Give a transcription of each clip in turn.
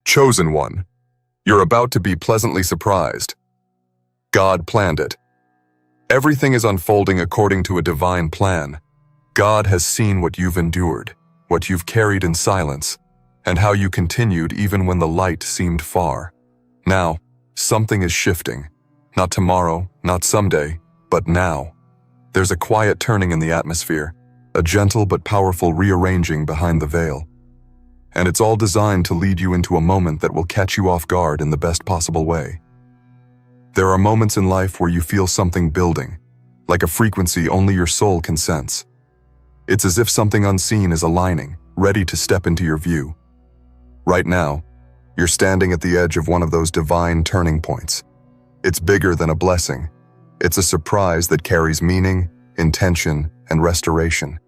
Chosen one, you're about to be pleasantly surprised. God planned it. Everything is unfolding according to a divine plan. God has seen what you've endured, what you've carried in silence, and how you continued even when the light seemed far. Now, something is shifting. Not tomorrow, not someday, but now. There's a quiet turning in the atmosphere, a gentle but powerful rearranging behind the veil. And it's all designed to lead you into a moment that will catch you off guard in the best possible way. There are moments in life where you feel something building, like a frequency only your soul can sense. It's as if something unseen is aligning, ready to step into your view. Right now, you're standing at the edge of one of those divine turning points. It's bigger than a blessing. It's a surprise that carries meaning, intention, and restoration.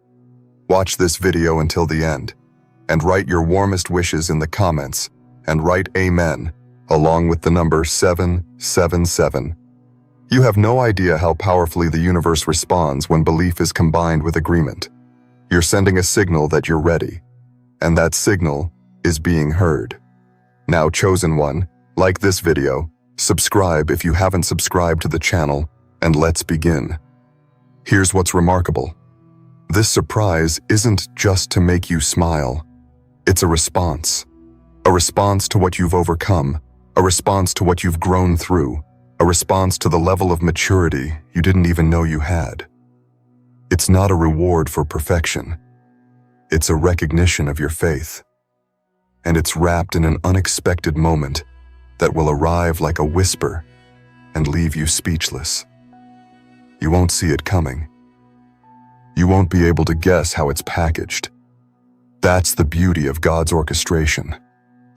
Watch this video until the end, and write your warmest wishes in the comments, and write Amen, along with the number 777. You have no idea how powerfully the universe responds when belief is combined with agreement. You're sending a signal that you're ready, and that signal is being heard. Now, chosen one, like this video, subscribe if you haven't subscribed to the channel, and let's begin. Here's what's remarkable. This surprise isn't just to make you smile. It's a response to what you've overcome, a response to what you've grown through, a response to the level of maturity you didn't even know you had. It's not a reward for perfection. It's a recognition of your faith. And it's wrapped in an unexpected moment that will arrive like a whisper and leave you speechless. You won't see it coming. You won't be able to guess how it's packaged. That's the beauty of God's orchestration.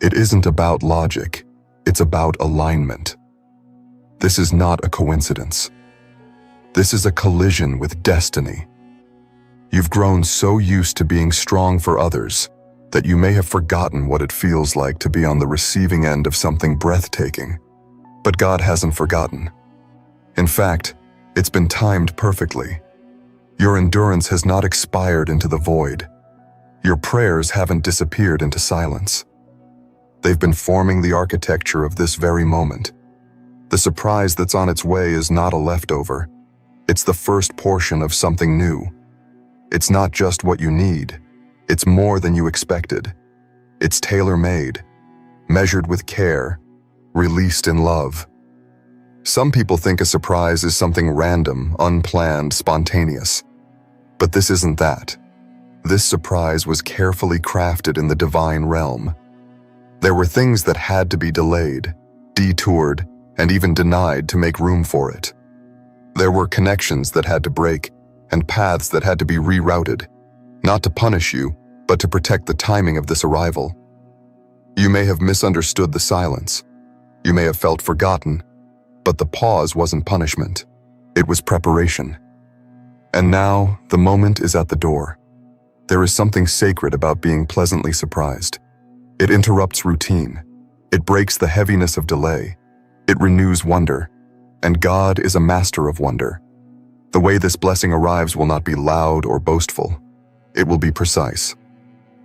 It isn't about logic, it's about alignment. This is not a coincidence. This is a collision with destiny. You've grown so used to being strong for others that you may have forgotten what it feels like to be on the receiving end of something breathtaking. But God hasn't forgotten. In fact, it's been timed perfectly. Your endurance has not expired into the void. Your prayers haven't disappeared into silence. They've been forming the architecture of this very moment. The surprise that's on its way is not a leftover. It's the first portion of something new. It's not just what you need. It's more than you expected. It's tailor-made, measured with care, released in love. Some people think a surprise is something random, unplanned, spontaneous. But this isn't that. This surprise was carefully crafted in the divine realm. There were things that had to be delayed, detoured, and even denied to make room for it. There were connections that had to break, and paths that had to be rerouted, not to punish you, but to protect the timing of this arrival. You may have misunderstood the silence. You may have felt forgotten, but the pause wasn't punishment. It was preparation. And now, the moment is at the door. There is something sacred about being pleasantly surprised. It interrupts routine. It breaks the heaviness of delay. It renews wonder. And God is a master of wonder. The way this blessing arrives will not be loud or boastful. It will be precise.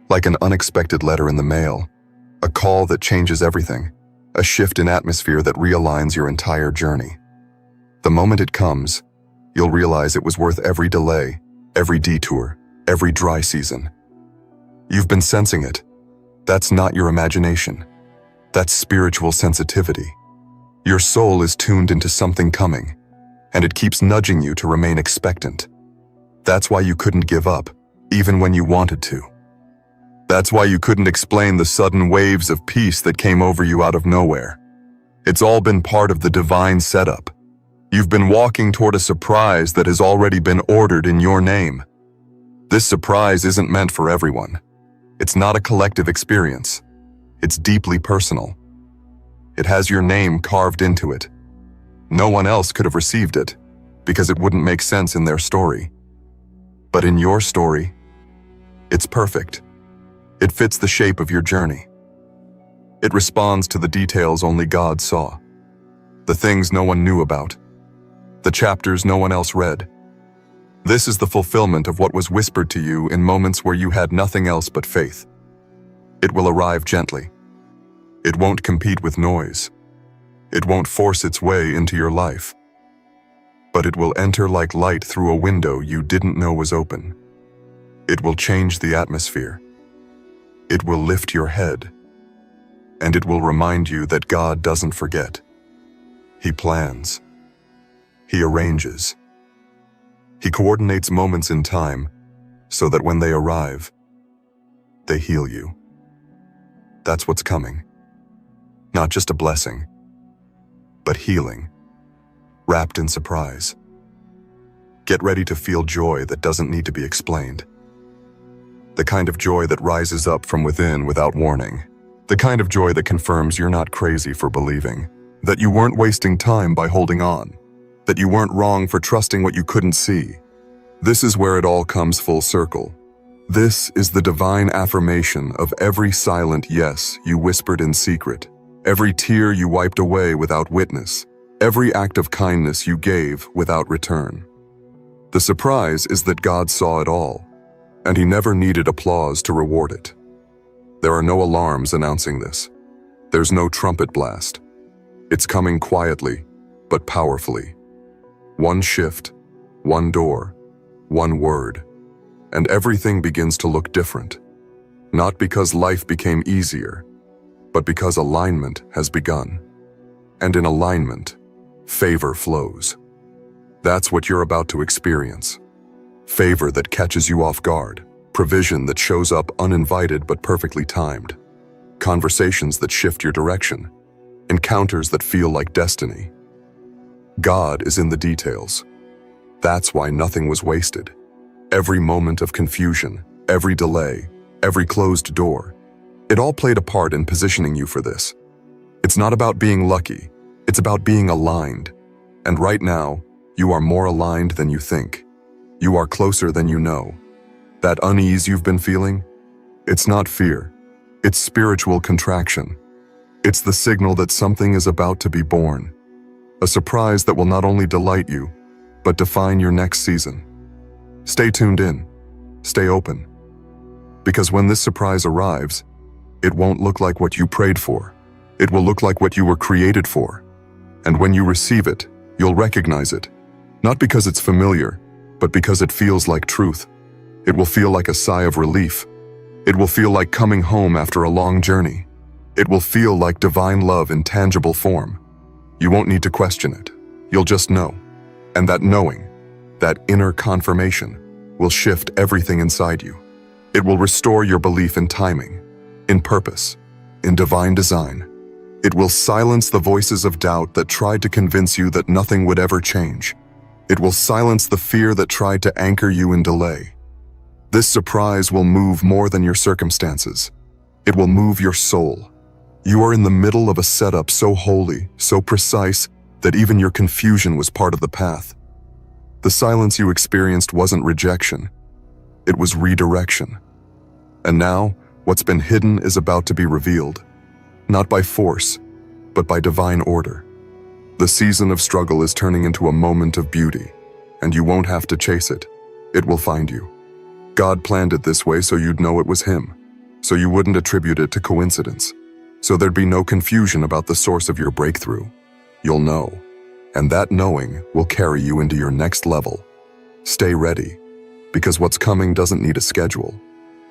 Like an unexpected letter in the mail, a call that changes everything, a shift in atmosphere that realigns your entire journey. The moment it comes, you'll realize it was worth every delay, every detour, every dry season. You've been sensing it. That's not your imagination. That's spiritual sensitivity. Your soul is tuned into something coming, and it keeps nudging you to remain expectant. That's why you couldn't give up, even when you wanted to. That's why you couldn't explain the sudden waves of peace that came over you out of nowhere. It's all been part of the divine setup. You've been walking toward a surprise that has already been ordered in your name. This surprise isn't meant for everyone. It's not a collective experience. It's deeply personal. It has your name carved into it. No one else could have received it, because it wouldn't make sense in their story. But in your story, it's perfect. It fits the shape of your journey. It responds to the details only God saw, the things no one knew about, the chapters no one else read. This is the fulfillment of what was whispered to you in moments where you had nothing else but faith. It will arrive gently, It won't compete with noise. It won't force its way into your life. But it will enter like light through a window you didn't know was open. It will change the atmosphere. It will lift your head. And it will remind you that God doesn't forget. He plans. He arranges. He coordinates moments in time so that when they arrive, they heal you. That's what's coming. Not just a blessing, but healing, wrapped in surprise. Get ready to feel joy that doesn't need to be explained. The kind of joy that rises up from within without warning. The kind of joy that confirms you're not crazy for believing, that you weren't wasting time by holding on, that you weren't wrong for trusting what you couldn't see. This is where it all comes full circle. This is the divine affirmation of every silent yes you whispered in secret, every tear you wiped away without witness, every act of kindness you gave without return. The surprise is that God saw it all, and He never needed applause to reward it. There are no alarms announcing this. There's no trumpet blast. It's coming quietly, but powerfully. One shift, one door, one word, and everything begins to look different. Not because life became easier, but because alignment has begun. And in alignment, favor flows. That's what you're about to experience. Favor that catches you off guard. Provision that shows up uninvited but perfectly timed. Conversations that shift your direction. Encounters that feel like destiny. God is in the details. That's why nothing was wasted. Every moment of confusion, every delay, every closed door, it all played a part in positioning you for this. It's not about being lucky, it's about being aligned. And right now, you are more aligned than you think. You are closer than you know. That unease you've been feeling, it's not fear. It's spiritual contraction. It's the signal that something is about to be born. A surprise that will not only delight you, but define your next season. Stay tuned in. Stay open. Because when this surprise arrives, it won't look like what you prayed for. It will look like what you were created for. And when you receive it, you'll recognize it. Not because it's familiar, but because it feels like truth. It will feel like a sigh of relief. It will feel like coming home after a long journey. It will feel like divine love in tangible form. You won't need to question it. You'll just know. And that knowing, that inner confirmation, will shift everything inside you. It will restore your belief in timing, in purpose, in divine design. It will silence the voices of doubt that tried to convince you that nothing would ever change. It will silence the fear that tried to anchor you in delay. This surprise will move more than your circumstances. It will move your soul. You are in the middle of a setup so holy, so precise, that even your confusion was part of the path. The silence you experienced wasn't rejection. It was redirection. And now, what's been hidden is about to be revealed. Not by force, but by divine order. The season of struggle is turning into a moment of beauty, and you won't have to chase it. It will find you. God planned it this way so you'd know it was Him, so you wouldn't attribute it to coincidence, so there'd be no confusion about the source of your breakthrough. You'll know, and that knowing will carry you into your next level. Stay ready, because what's coming doesn't need a schedule.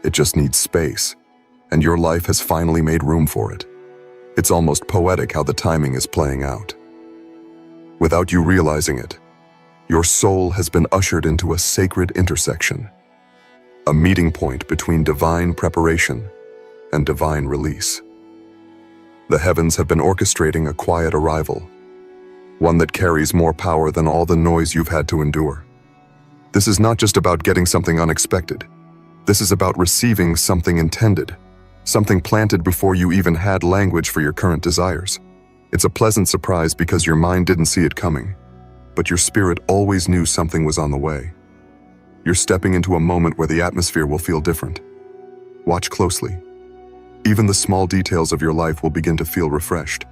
It just needs space, and your life has finally made room for it. It's almost poetic how the timing is playing out. Without you realizing it, your soul has been ushered into a sacred intersection, a meeting point between divine preparation and divine release. The heavens have been orchestrating a quiet arrival, one that carries more power than all the noise you've had to endure. This is not just about getting something unexpected. This is about receiving something intended, something planted before you even had language for your current desires. It's a pleasant surprise because your mind didn't see it coming, but your spirit always knew something was on the way. You're stepping into a moment where the atmosphere will feel different. Watch closely. Even the small details of your life will begin to feel refreshed.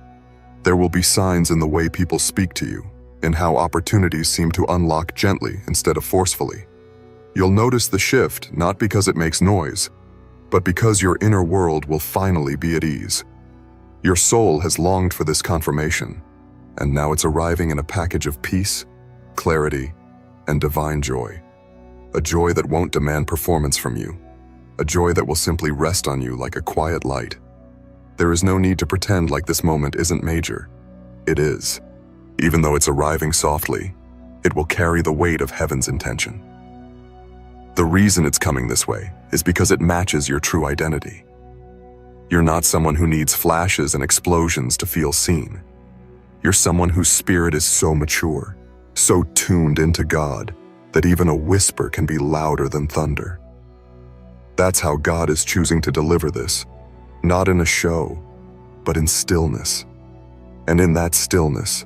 There will be signs in the way people speak to you, in how opportunities seem to unlock gently instead of forcefully. You'll notice the shift not because it makes noise, but because your inner world will finally be at ease. Your soul has longed for this confirmation, and now it's arriving in a package of peace, clarity, and divine joy. A joy that won't demand performance from you. A joy that will simply rest on you like a quiet light. There is no need to pretend like this moment isn't major. It is. Even though it's arriving softly, it will carry the weight of heaven's intention. The reason it's coming this way is because it matches your true identity. You're not someone who needs flashes and explosions to feel seen. You're someone whose spirit is so mature, so tuned into God, that even a whisper can be louder than thunder. That's how God is choosing to deliver this, not in a show, but in stillness. And in that stillness,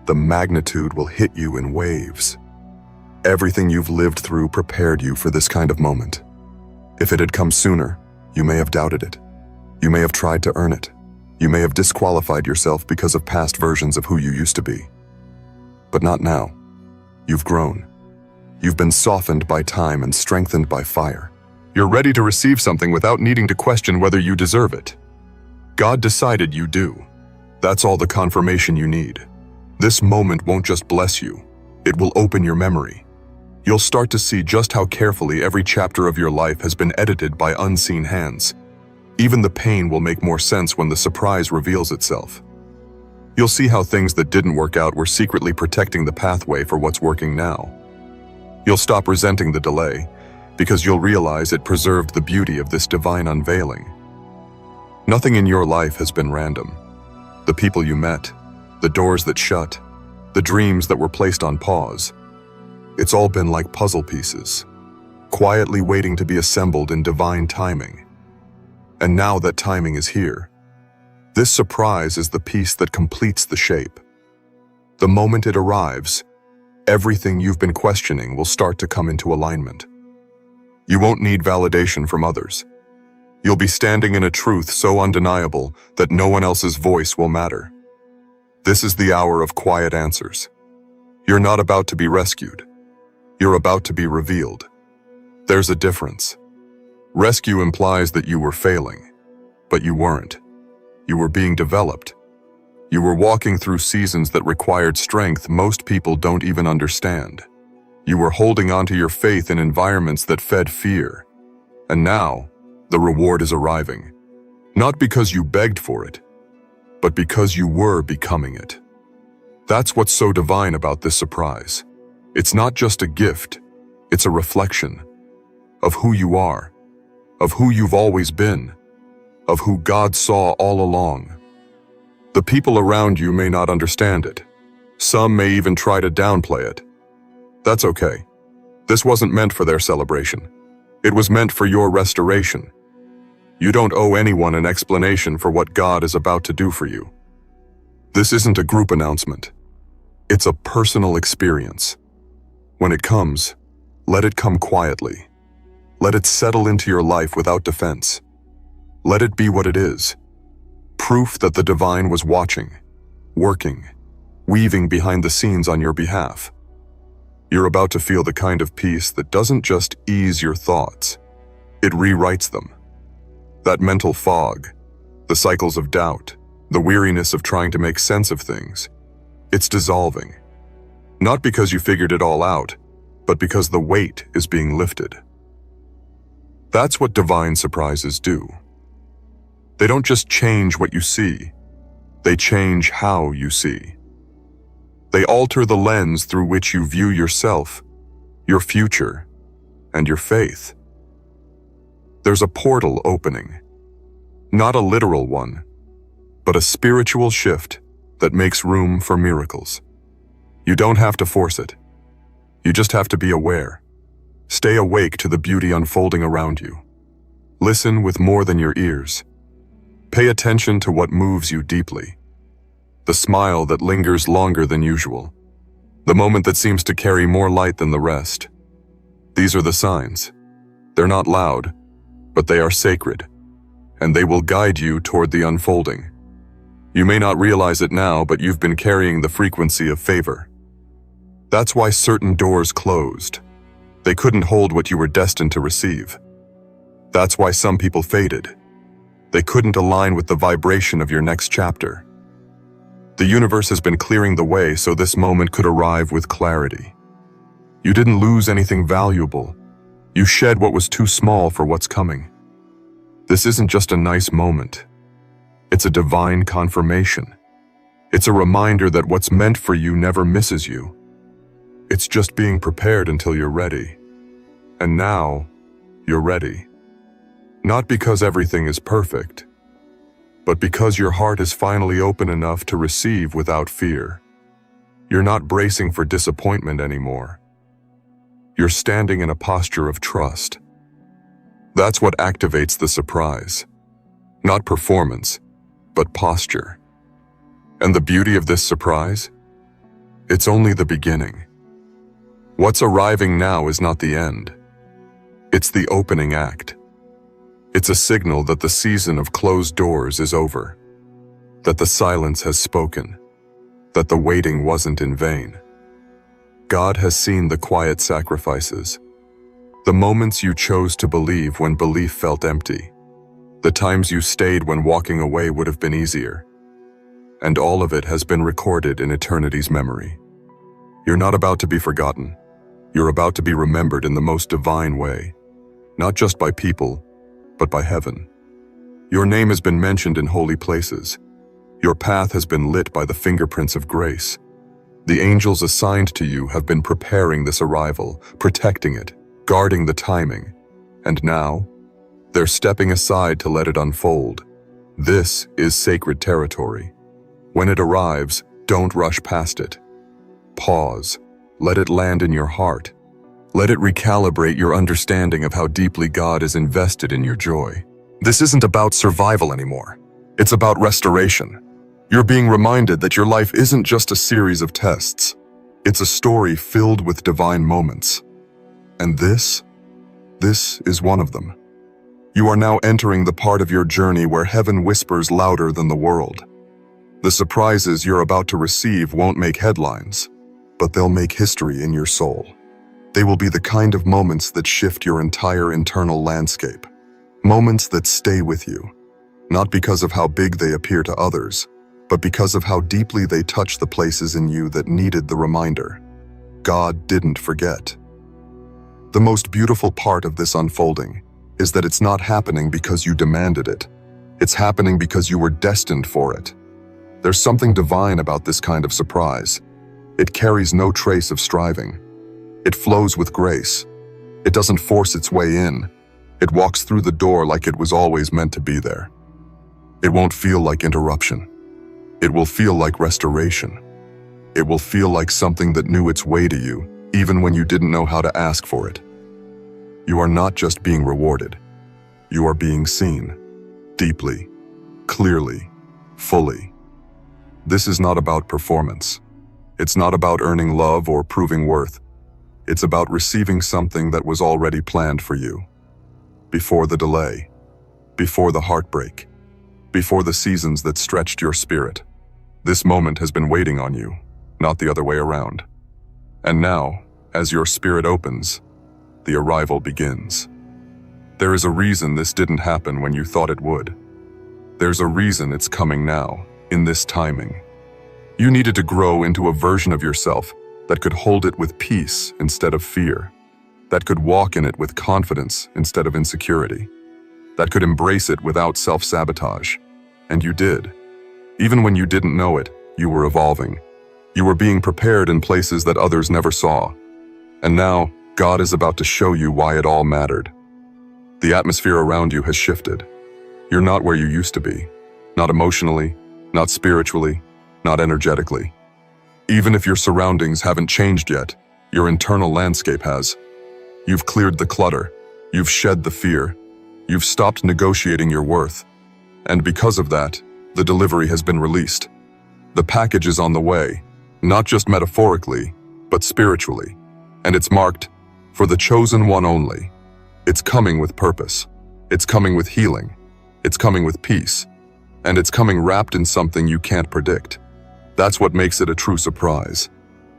the magnitude will hit you in waves. Everything you've lived through prepared you for this kind of moment. If it had come sooner, you may have doubted it. You may have tried to earn it. You may have disqualified yourself because of past versions of who you used to be. But not now. You've grown. You've been softened by time and strengthened by fire. You're ready to receive something without needing to question whether you deserve it. God decided you do. That's all the confirmation you need. This moment won't just bless you. It will open your memory. You'll start to see just how carefully every chapter of your life has been edited by unseen hands. Even the pain will make more sense when the surprise reveals itself. You'll see how things that didn't work out were secretly protecting the pathway for what's working now. You'll stop resenting the delay, because you'll realize it preserved the beauty of this divine unveiling. Nothing in your life has been random. The people you met, the doors that shut, the dreams that were placed on pause. It's all been like puzzle pieces, quietly waiting to be assembled in divine timing. And now that timing is here, this surprise is the piece that completes the shape. The moment it arrives, everything you've been questioning will start to come into alignment. You won't need validation from others. You'll be standing in a truth so undeniable that no one else's voice will matter. This is the hour of quiet answers. You're not about to be rescued. You're about to be revealed. There's a difference. Rescue implies that you were failing, but you weren't. You were being developed. You were walking through seasons that required strength most people don't even understand. You were holding onto your faith in environments that fed fear. And now, the reward is arriving. Not because you begged for it, but because you were becoming it. That's what's so divine about this surprise. It's not just a gift, it's a reflection of who you are, of who you've always been, of who God saw all along. The people around you may not understand it. Some may even try to downplay it. That's okay. This wasn't meant for their celebration. It was meant for your restoration. You don't owe anyone an explanation for what God is about to do for you. This isn't a group announcement. It's a personal experience. When it comes, let it come quietly. Let it settle into your life without defense. Let it be what it is. Proof that the divine was watching, working, weaving behind the scenes on your behalf. You're about to feel the kind of peace that doesn't just ease your thoughts, it rewrites them. That mental fog, the cycles of doubt, the weariness of trying to make sense of things, it's dissolving. Not because you figured it all out, but because the weight is being lifted. That's what divine surprises do. They don't just change what you see, they change how you see. They alter the lens through which you view yourself, your future, and your faith. There's a portal opening. Not a literal one, but a spiritual shift that makes room for miracles. You don't have to force it. You just have to be aware. Stay awake to the beauty unfolding around you. Listen with more than your ears. Pay attention to what moves you deeply. The smile that lingers longer than usual. The moment that seems to carry more light than the rest. These are the signs. They're not loud, but they are sacred, and they will guide you toward the unfolding. You may not realize it now, but you've been carrying the frequency of favor. That's why certain doors closed. They couldn't hold what you were destined to receive. That's why some people faded. They couldn't align with the vibration of your next chapter. The universe has been clearing the way so this moment could arrive with clarity. You didn't lose anything valuable. You shed what was too small for what's coming. This isn't just a nice moment. It's a divine confirmation. It's a reminder that what's meant for you never misses you. It's just being prepared until you're ready. And now, you're ready. Not because everything is perfect, but because your heart is finally open enough to receive without fear. You're not bracing for disappointment anymore. You're standing in a posture of trust. That's what activates the surprise. Not performance, but posture. And the beauty of this surprise? It's only the beginning. What's arriving now is not the end. It's the opening act. It's a signal that the season of closed doors is over, that the silence has spoken, that the waiting wasn't in vain. God has seen the quiet sacrifices, the moments you chose to believe when belief felt empty, the times you stayed when walking away would have been easier. And all of it has been recorded in eternity's memory. You're not about to be forgotten. You're about to be remembered in the most divine way, not just by people, but by heaven. Your name has been mentioned in holy places. Your path has been lit by the fingerprints of grace. The angels assigned to you have been preparing this arrival, protecting it, guarding the timing. And now, they're stepping aside to let it unfold. This is sacred territory. When it arrives, don't rush past it. Pause. Let it land in your heart. Let it recalibrate your understanding of how deeply God is invested in your joy. This isn't about survival anymore. It's about restoration. You're being reminded that your life isn't just a series of tests. It's a story filled with divine moments. And this is one of them. You are now entering the part of your journey where heaven whispers louder than the world. The surprises you're about to receive won't make headlines, but they'll make history in your soul. They will be the kind of moments that shift your entire internal landscape. Moments that stay with you, not because of how big they appear to others, but because of how deeply they touch the places in you that needed the reminder. God didn't forget. The most beautiful part of this unfolding is that it's not happening because you demanded it. It's happening because you were destined for it. There's something divine about this kind of surprise. It carries no trace of striving. It flows with grace. It doesn't force its way in. It walks through the door like it was always meant to be there. It won't feel like interruption. It will feel like restoration. It will feel like something that knew its way to you, even when you didn't know how to ask for it. You are not just being rewarded. You are being seen, deeply, clearly, fully. This is not about performance. It's not about earning love or proving worth. It's about receiving something that was already planned for you. Before the delay, before the heartbreak, before the seasons that stretched your spirit. This moment has been waiting on you, not the other way around. And now, as your spirit opens, the arrival begins. There is a reason this didn't happen when you thought it would. There's a reason it's coming now, in this timing. You needed to grow into a version of yourself that could hold it with peace instead of fear, that could walk in it with confidence instead of insecurity, that could embrace it without self-sabotage. And you did. Even when you didn't know it, you were evolving. You were being prepared in places that others never saw. And now, God is about to show you why it all mattered. The atmosphere around you has shifted. You're not where you used to be. Not emotionally, not spiritually, not energetically. Even if your surroundings haven't changed yet, your internal landscape has. You've cleared the clutter. You've shed the fear. You've stopped negotiating your worth. And because of that, the delivery has been released. The package is on the way, not just metaphorically, but spiritually. And it's marked, for the chosen one only. It's coming with purpose. It's coming with healing. It's coming with peace. And it's coming wrapped in something you can't predict. That's what makes it a true surprise.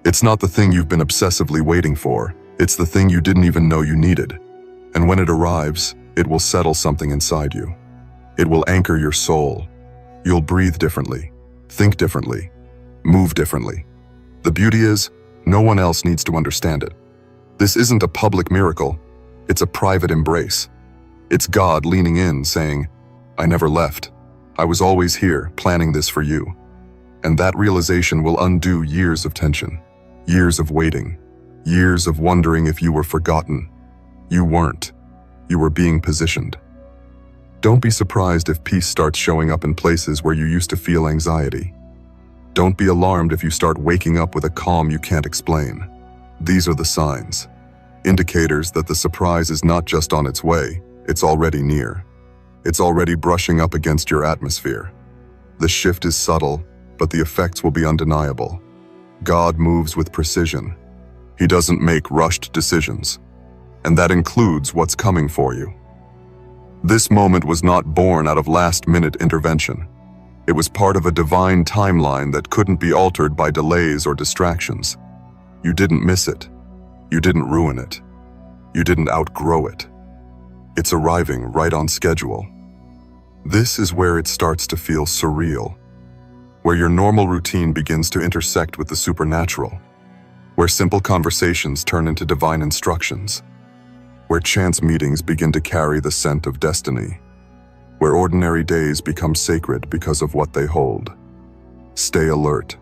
It's not the thing you've been obsessively waiting for. It's the thing you didn't even know you needed. And when it arrives, it will settle something inside you. It will anchor your soul. You'll breathe differently, think differently, move differently. The beauty is, no one else needs to understand it. This isn't a public miracle. It's a private embrace. It's God leaning in, saying, I never left. I was always here, planning this for you. And that realization will undo years of tension, years of waiting, years of wondering if you were forgotten. You weren't. You were being positioned. Don't be surprised if peace starts showing up in places where you used to feel anxiety. Don't be alarmed if you start waking up with a calm you can't explain. These are the signs, indicators that the surprise is not just on its way, it's already near. It's already brushing up against your atmosphere. The shift is subtle, but the effects will be undeniable. God moves with precision. He doesn't make rushed decisions. And that includes what's coming for you. This moment was not born out of last-minute intervention. It was part of a divine timeline that couldn't be altered by delays or distractions. You didn't miss it. You didn't ruin it. You didn't outgrow it. It's arriving right on schedule. This is where it starts to feel surreal, where your normal routine begins to intersect with the supernatural, where simple conversations turn into divine instructions, where chance meetings begin to carry the scent of destiny, where ordinary days become sacred because of what they hold. Stay alert,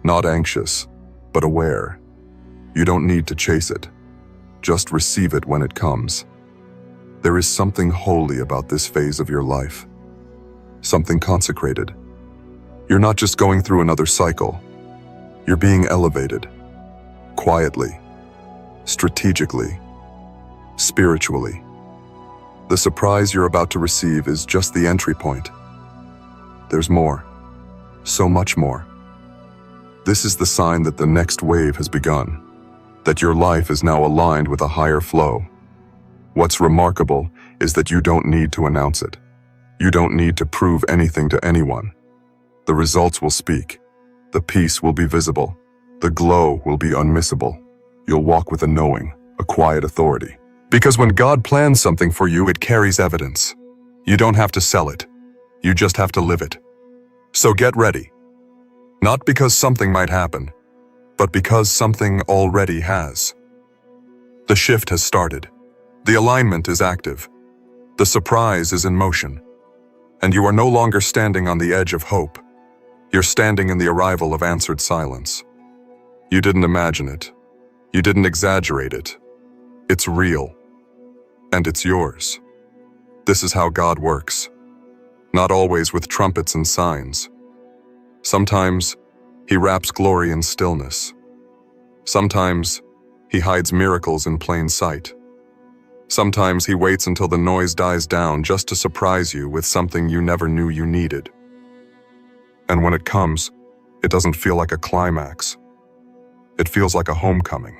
not anxious, but aware. You don't need to chase it. Just receive it when it comes. There is something holy about this phase of your life, something consecrated. You're not just going through another cycle. You're being elevated, quietly, strategically, spiritually. The surprise you're about to receive is just the entry point. There's more, so much more. This is the sign that the next wave has begun, that your life is now aligned with a higher flow. What's remarkable is that you don't need to announce it. You don't need to prove anything to anyone. The results will speak. The peace will be visible. The glow will be unmissable. You'll walk with a knowing, a quiet authority. Because when God plans something for you, it carries evidence. You don't have to sell it. You just have to live it. So get ready. Not because something might happen, but because something already has. The shift has started. The alignment is active. The surprise is in motion. And you are no longer standing on the edge of hope. You're standing in the arrival of answered silence. You didn't imagine it. You didn't exaggerate it. It's real. And it's yours. This is how God works. Not always with trumpets and signs. Sometimes, He wraps glory in stillness. Sometimes, He hides miracles in plain sight. Sometimes He waits until the noise dies down just to surprise you with something you never knew you needed. And when it comes, it doesn't feel like a climax. It feels like a homecoming.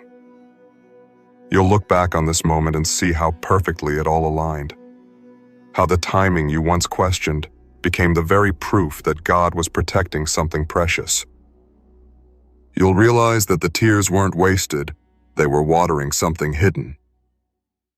You'll look back on this moment and see how perfectly it all aligned. How the timing you once questioned became the very proof that God was protecting something precious. You'll realize that the tears weren't wasted, they were watering something hidden.